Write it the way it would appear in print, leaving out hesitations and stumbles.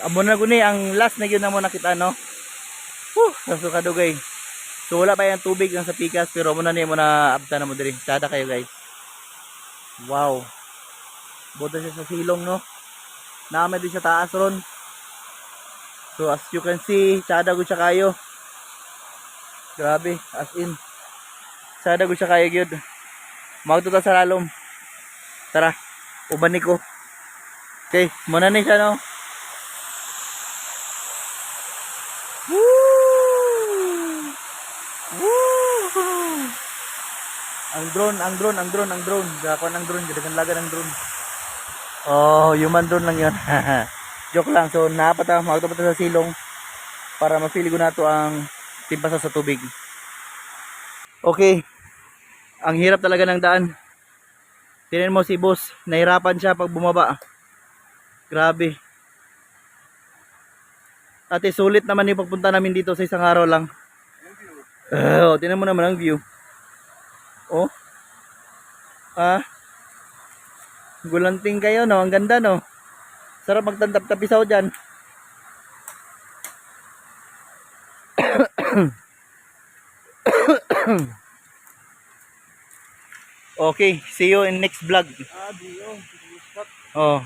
Amo na guni ang last na gyud namo nakita no. Naso kadugay. So wala pa yung tubig ang sa pikas pero mo na ni mo na abta na mo diri. Sada kayo guys. Wow. Buta siya sa silong no. Naamay din sa taas ron. So as you can see, sada gud siya kayo. Grabe, as in. Sada gud siya kayo gyud. Magto ta sa lalom. Tara, uban ni ko. Okay, muna ni siya no. Woo! Woo! Ang drone. Gako ng drone, gidagan laga ng drone. Oh, human drone lang 'yon. Joke lang. So, napata magto pa sa silong para mapili ko nato ang timpasa sa tubig. Okay. Ang hirap talaga ng daan. Tingnan mo si boss, nahirapan siya pag bumaba. Grabe. Ate, sulit naman yung pagpunta namin dito sa isang araw lang. Tingnan mo naman ang view. Oh. Ah. Gulanting kayo no, ang ganda no. Sarap magtandap-tapisaw diyan. Okay, see you in next vlog. Oh.